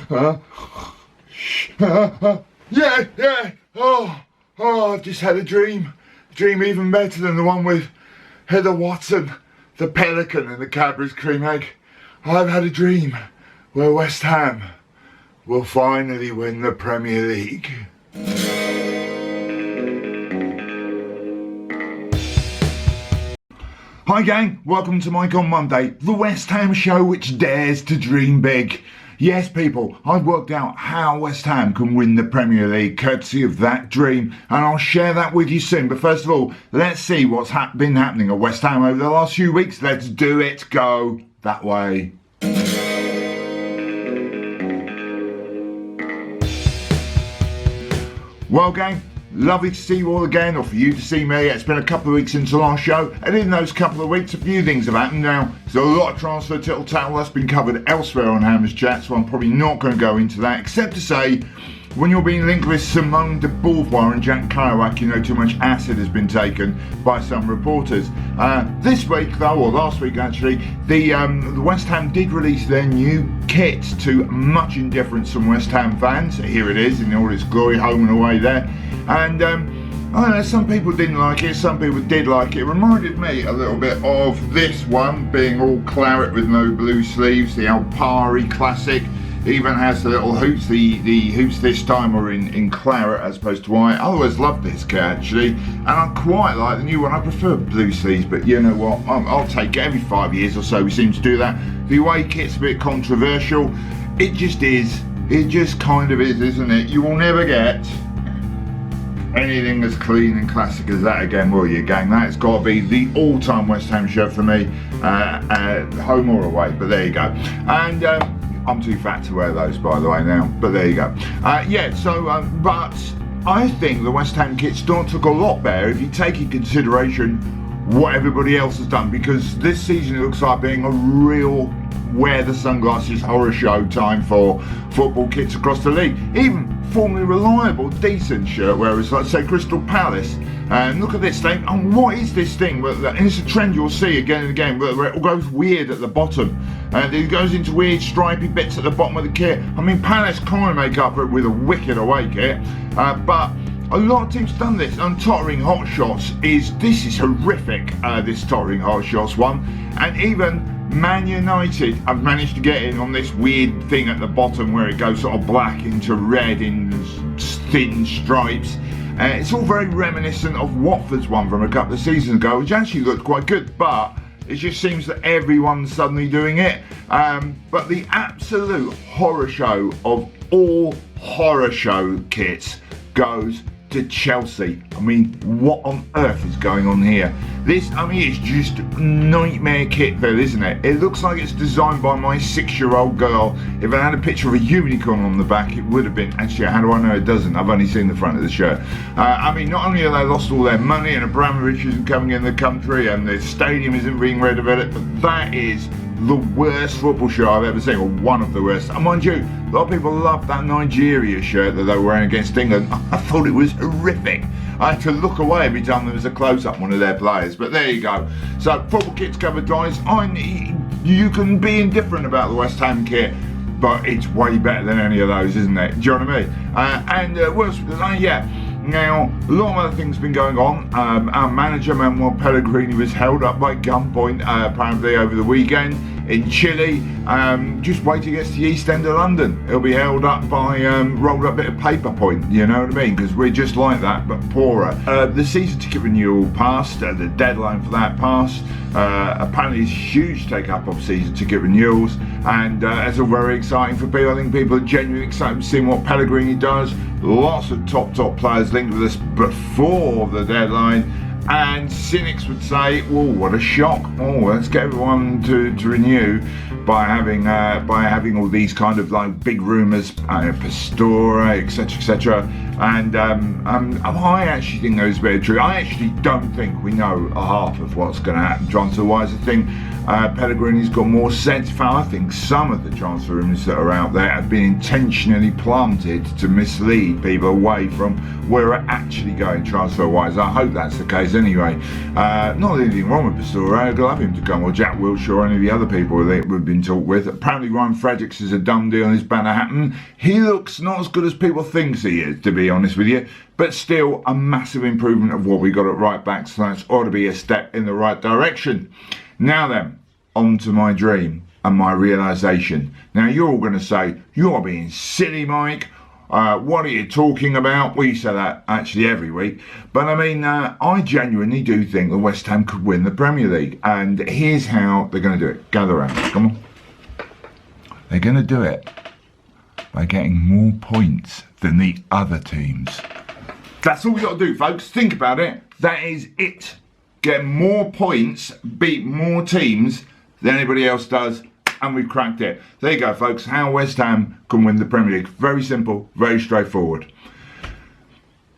Yeah. I've just had a dream. Dream even better than the one with Heather Watson, the Pelican and the Cadbury's cream egg. I've had a dream where West Ham will finally win the Premier League. Hi gang, welcome to Mike on Monday, the West Ham show which dares to dream big. Yes people, I've worked out how West Ham can win the Premier League courtesy of that dream, and I'll share that with you soon. But first of all, let's see what's been happening at West Ham over the last few weeks. Let's do it. Go that way. Well gang, lovely to see you all again, or for you to see me. It's been a couple of weeks since the last show, and in those couple of weeks a few things have happened. Now, there's a lot of transfer tittle-tattle that's been covered elsewhere on Hammers Chat, so I'm probably not going to go into that, except to say, when you're being linked with Simone de Beauvoir and Jack Kerouac, you know too much acid has been taken by some reporters. This week though, or last week actually, the West Ham did release their new kit to much indifference from West Ham fans. Here it is in all its glory, home and away there. And I don't know, some people didn't like it, some people did like it. It reminded me a little bit of this one, being all claret with no blue sleeves, the Alpari classic. Even has the little hoops. The hoops this time are in claret as opposed to white. I always loved this kit actually, and I quite like the new one. I prefer blue sleeves, but you know what, I'll take it. Every 5 years or so we seem to do that. The away kit's a bit controversial. It just is. It just kind of is, isn't it? You will never get anything as clean and classic as that again, will you, gang? That's got to be the all-time West Ham shirt for me, home or away. But there you go. And I'm too fat to wear those, by the way, now. But there you go. But I think the West Ham kit starts to look a lot better if you take in consideration what everybody else has done, because this season it looks like being a real wear the sunglasses horror show time for football kits across the league. Even formerly reliable, decent shirt wearers like, say, Crystal Palace. And look at this thing, and what is this thing? And it's a trend you'll see again and again, where it all goes weird at the bottom, and it goes into weird stripy bits at the bottom of the kit. I mean, Palace kind of make up for it with a wicked away kit, but a lot of teams done this. And Tottering Hot Shots is horrific, this Tottering Hot Shots one, and even Man United have managed to get in on this weird thing at the bottom where it goes sort of black into red in thin stripes. It's all very reminiscent of Watford's one from a couple of seasons ago, which actually looked quite good, but it just seems that everyone's suddenly doing it. But the absolute horror show of all horror show kits goes to Chelsea. I mean, what on earth is going on here? This, I mean, it's just nightmare kitville, isn't it? It looks like it's designed by my 6-year-old girl. If it had a picture of a unicorn on the back, it would have been. Actually, how do I know it doesn't? I've only seen the front of the shirt. I mean, not only have they lost all their money and Abramovich isn't coming in the country and the stadium isn't being renovated, but that is the worst football shirt I've ever seen, or one of the worst. And mind you, a lot of people loved that Nigeria shirt that they were wearing against England. I thought it was horrific. I had to look away every time there was a close-up one of their players, but there you go. So, football kit's covered, guys. You can be indifferent about the West Ham kit, but it's way better than any of those, isn't it? Do you know what I mean? Yeah. Now, a lot of other things have been going on. Our manager, Manuel Pellegrini, was held up by gunpoint, apparently over the weekend in Chile. Just wait till he gets to the East End of London. He'll be held up by rolled up bit of paper point, you know what I mean? Because we're just like that, but poorer. The season ticket renewal passed, the deadline for that passed. Apparently it's huge take up of season ticket renewals, and it's all very exciting for people. I think people are genuinely excited to see what Pellegrini does. Lots of top players linked with us before the deadline, and cynics would say, oh, what a shock. Oh, let's get everyone to renew by having all these kind of like big rumours, Pastora, etc. And I actually think those are very true. I actually don't think we know a half of what's going to happen transfer-wise. I think Pellegrini's got more sense. I think some of the transfer rumours that are out there have been intentionally planted to mislead people away from where we're actually going transfer-wise. I hope that's the case anyway. Not anything wrong with Pastora. I'd love him to come, or Jack Wilshere, or any of the other people that we've been been talked with. Apparently Ryan Fredericks is a done deal and it's bound to happen. He looks not as good as people think he is, to be honest with you, but still a massive improvement of what we got at right back, so that's ought to be a step in the right direction. Now then, on to my dream and my realisation. Now you're all going to say, you're being silly, Mike. What are you talking about? We say that actually every week. But I mean, I genuinely do think that West Ham could win the Premier League. And here's how they're going to do it. Gather around. Come on. They're going to do it by getting more points than the other teams. That's all we got to do, folks. Think about it. That is it. Get more points, beat more teams than anybody else does. And we've cracked it. There you go, folks. How West Ham can win the Premier League. Very simple, very straightforward.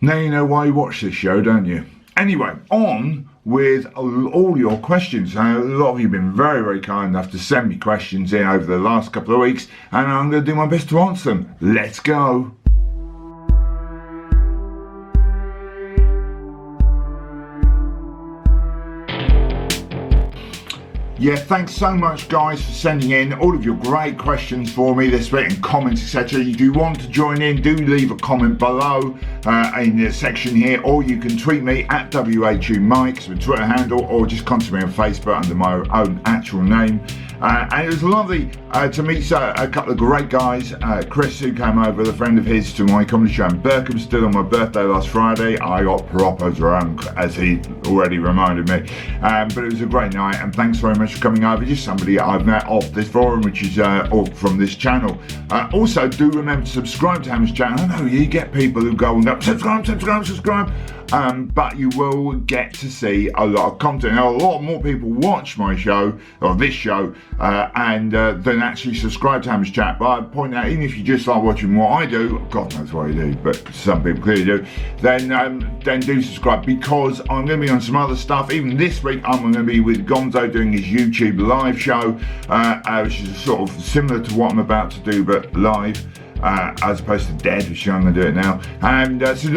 Now you know why you watch this show, don't you? Anyway, on with all your questions. A lot of you have been very, very kind enough to send me questions in over the last couple of weeks, and I'm going to do my best to answer them. Let's go. Yeah, thanks so much, guys, for sending in all of your great questions for me this week and comments, etc. If you want to join in, do leave a comment below in the section here, or you can tweet me at WHUMike, so a Twitter handle, or just contact me on Facebook under my own actual name. And it was lovely to meet a couple of great guys. Chris, who came over, a friend of his, to my comedy show in Berkhamsted on my birthday last Friday. I got proper drunk, as he already reminded me. But it was a great night, and thanks very much for coming over. Just somebody I've met off this forum, which is or from this channel. Also, do remember to subscribe to Hammer's channel. I know you get people who go and go, subscribe. But you will get to see a lot of content. Now, a lot more people watch my show, or this show, and then actually subscribe to Hammer's Chat. But I point out, even if you just like watching what I do, God knows what I do, but some people clearly do, then do subscribe, because I'm going to be on some other stuff. Even this week, I'm going to be with Gonzo doing his YouTube live show, which is sort of similar to what I'm about to do, but live. As opposed to dead, which I'm going to do it now. And so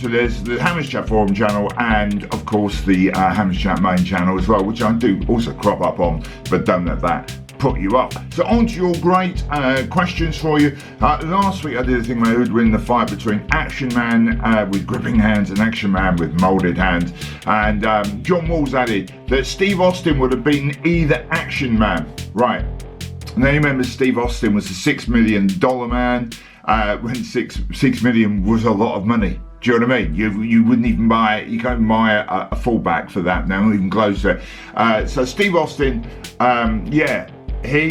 there's the Hammer's Chat forum channel, and of course the Hammer's Chat main channel as well, which I do also crop up on, but don't let that put you up. So on to your great questions for you. Last week I did a thing where I would win the fight between Action Man with gripping hands and Action Man with moulded hands. And John Walls added that Steve Austin would have beaten either Action Man. Right. Now you remember Steve Austin was a $6 million man when $6 million was a lot of money. Do you know what I mean? You wouldn't even buy, you can't even buy a fullback for that now, not even close to it. So Steve Austin, he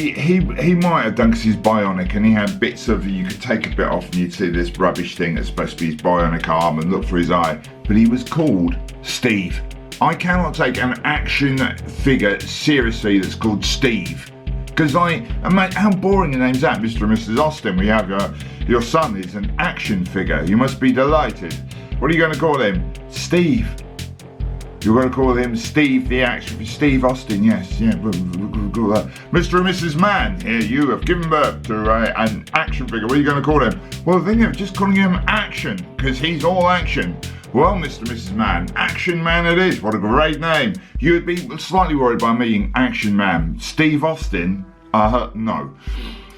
might have done, because he's bionic, and he had bits of, you could take a bit off and you'd see this rubbish thing that's supposed to be his bionic arm and look for his eye. But he was called Steve. I cannot take an action figure seriously that's called Steve. Because how boring a name's that, Mr. and Mrs. Austin? We have your son is an action figure. You must be delighted. What are you going to call him? Steve. You're going to call him Steve the action, Steve Austin, yes, yeah. We'll call that. Mr. and Mrs. Man, here you have given birth to an action figure. What are you going to call him? Well, the thing is, just calling him Action, because he's all action. Well, Mr. and Mrs. Man, Action Man it is. What a great name. You would be slightly worried by me, Action Man. Steve Austin? No.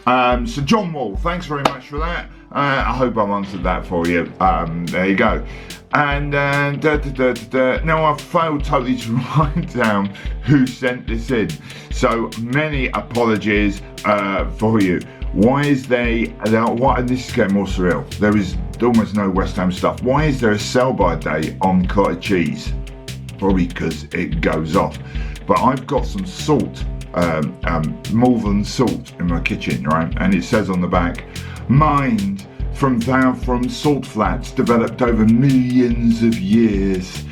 So John Wall, thanks very much for that. I hope I've answered that for you. There you go. And now I've failed totally to write down who sent this in. So many apologies for you. Why is and this is getting more surreal. There is almost no West Ham stuff. Why is there a sell-by date on cottage cheese? Probably because it goes off. But I've got some salt, Malvern salt in my kitchen, right? And it says on the back, mined from salt flats developed over millions of years,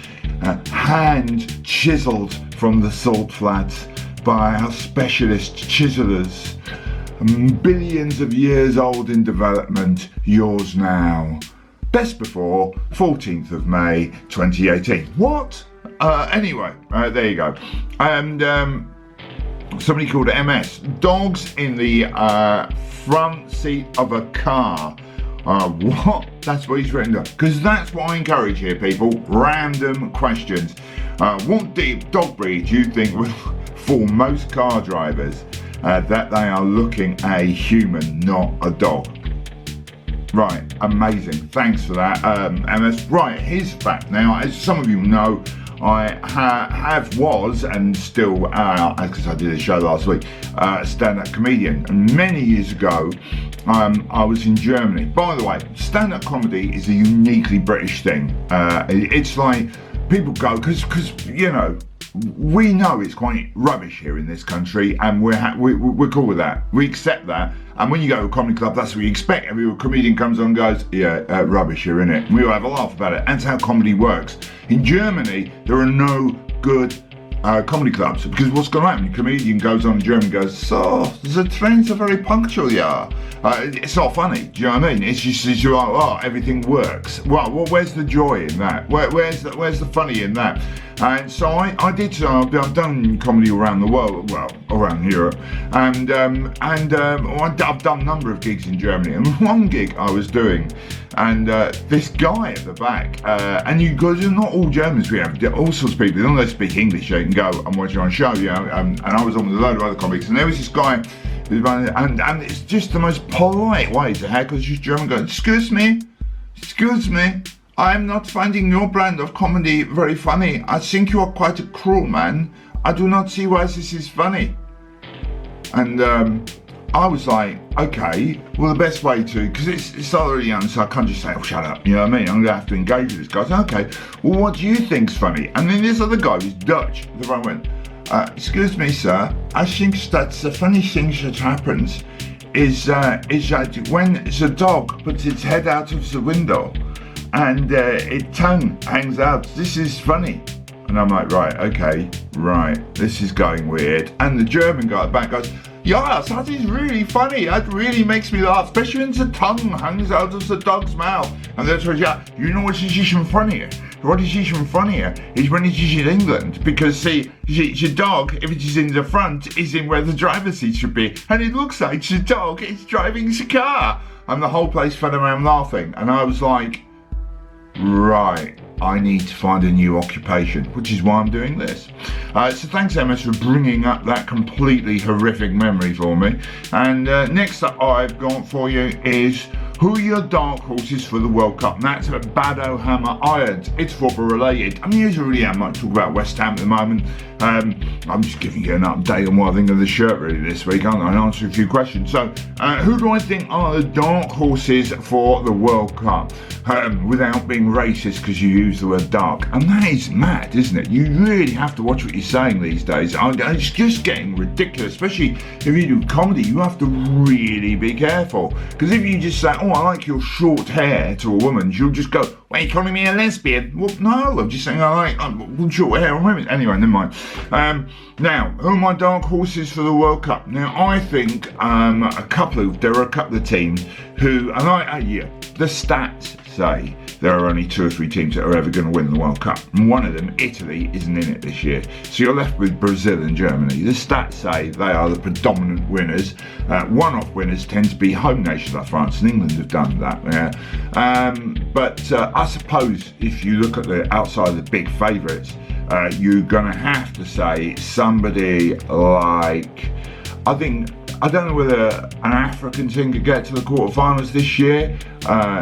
hand chiseled from the salt flats by our specialist chiselers. Billions of years old in development, yours now. Best before 14th of May 2018. What? Anyway, there you go. And somebody called MS. Dogs in the front seat of a car. What? That's what he's written down. Because that's what I encourage here, people. Random questions. What dog breed do you think will for most car drivers? that they are looking a human, not a dog. Right, amazing. Thanks for that. And that's right. Here's the fact. Now, as some of you know, I was and still because I did a show last week, a stand-up comedian. And many years ago, I was in Germany. By the way, stand-up comedy is a uniquely British thing. It's like people go because we know it's quite rubbish here in this country, and we're cool with that. We accept that. And when you go to a comedy club, that's what you expect. Every comedian comes on and goes, yeah, rubbish here, innit? And we all have a laugh about it. That's how comedy works. In Germany, there are no good comedy clubs, because what's going to happen? The comedian goes on in German and goes, so, the trains are very punctual, yeah. It's not funny, do you know what I mean? It's just you're like, oh, everything works. Well, where's the joy in that? Where's the funny in that? And so I've done comedy around the world, well, around Europe, and I've done a number of gigs in Germany. And one gig I was doing, and this guy at the back, and you guys are not all Germans, we have all sorts of people. They don't speak English, they can go and watch it on a show, you know. And I was on with a load of other comics, and there was this guy, and it's just the most polite way to heckle. It's just German going, excuse me, I'm not finding your brand of comedy very funny. I think you are quite a cruel man. I do not see why this is funny. And I was like, okay, well the best way to, because it's already young, so I can't just say, oh shut up, you know what I mean? I'm gonna have to engage with this guy. So, okay, well what do you think's funny? And then this other guy was Dutch. The guy went, excuse me sir, I think that the funny thing that happens is that when the dog puts its head out of the window and its tongue hangs out, this is funny. And I'm like, right, okay, right, this is going weird. And the German guy at the back goes, yes, that is really funny. That really makes me laugh, especially when the tongue hangs out of the dog's mouth. And that's what, yeah, you know what is even funnier? What is even funnier is when it is in England, because see, the dog, if it is in the front, is in where the driver's seat should be, and it looks like the dog is driving the car. And the whole place fell around laughing, and I was like, right, I need to find a new occupation, which is why I'm doing this. So thanks MS for bringing up that completely horrific memory for me. And next up I've got for you is who are your dark horses for the World Cup? And that's at Bado Hammer Irons. It's football related. I mean, usually really much talk about West Ham at the moment. I'm just giving you an update on what I think of the shirt really this week, aren't I? And answer a few questions. So, who do I think are the dark horses for the World Cup? Without being racist, because you use the word dark. And that is mad, isn't it? You really have to watch what you're saying these days. It's just getting ridiculous, especially if you do comedy. You have to really be careful. Because if you just say, oh, I like your short hair to a woman, she'll just go, well, you're calling me a lesbian? Well, no, I'm just saying I like short hair on women. Anyway, never mind. Now, who are my dark horses for the World Cup? Now, I think there are a couple of teams who, the stats say there are only 2 or 3 teams that are ever going to win the World Cup. And one of them, Italy, isn't in it this year. So you're left with Brazil and Germany. The stats say they are the predominant winners. One-off winners tend to be home nations like France and England have done that. But I suppose if you look at the outside of the big favourites, you're going to have to say somebody like, I don't know whether an African team could get to the quarterfinals this year.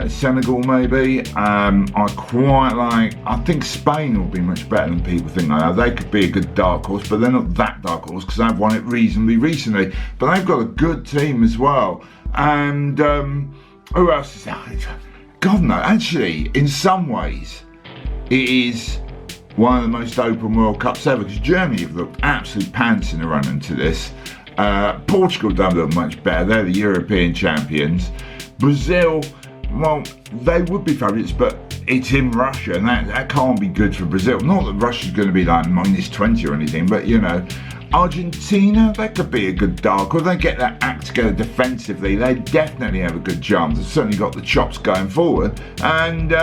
Senegal maybe. I think Spain will be much better than people think they are. They could be a good dark horse, but they're not that dark horse because they've won it reasonably recently. But they've got a good team as well. And who else is that? God no, actually, in some ways, it is one of the most open World Cups ever, because Germany have looked absolute pants in the run into this. Portugal don't look much better, they're the European champions. Brazil, well, they would be favourites, but it's in Russia, and that can't be good for Brazil. Not that Russia's going to be like -20 or anything, but you know. Argentina, that could be a good dark horse. They get that act together defensively, they definitely have a good chance. They've certainly got the chops going forward. And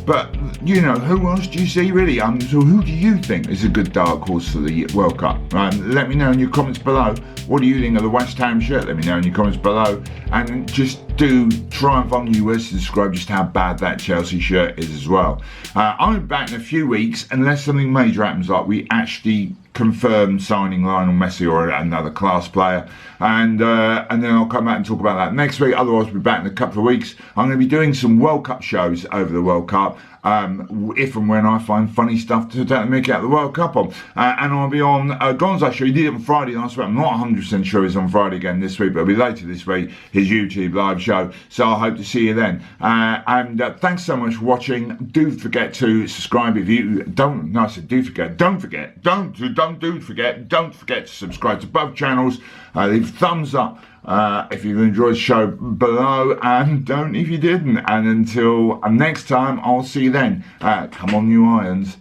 but you know, who else do you see really? So who do you think is a good dark horse for the World Cup? Let me know in your comments below. What do you think of the West Ham shirt? Let me know in your comments below. And just do try and find new words to describe just how bad that Chelsea shirt is as well. I'll be back in a few weeks unless something major happens, like we actually confirmed signing Lionel Messi or another class player, and then I'll come back and talk about that next week. Otherwise, we'll be back in a couple of weeks. I'm going to be doing some World Cup shows over the World Cup. If and when I find funny stuff to take the mickey out of the World Cup on. And I'll be on Gonzo's show. He did it on Friday last week. I'm not 100% sure he's on Friday again this week, but it'll be later this week, his YouTube live show. So I hope to see you then. And thanks so much for watching. Do forget to subscribe if you don't. No, I said do forget. Don't forget to subscribe to both channels. Leave a thumbs up if you've enjoyed the show below, and don't if you didn't. And until next time, I'll see you then. Come on, you irons.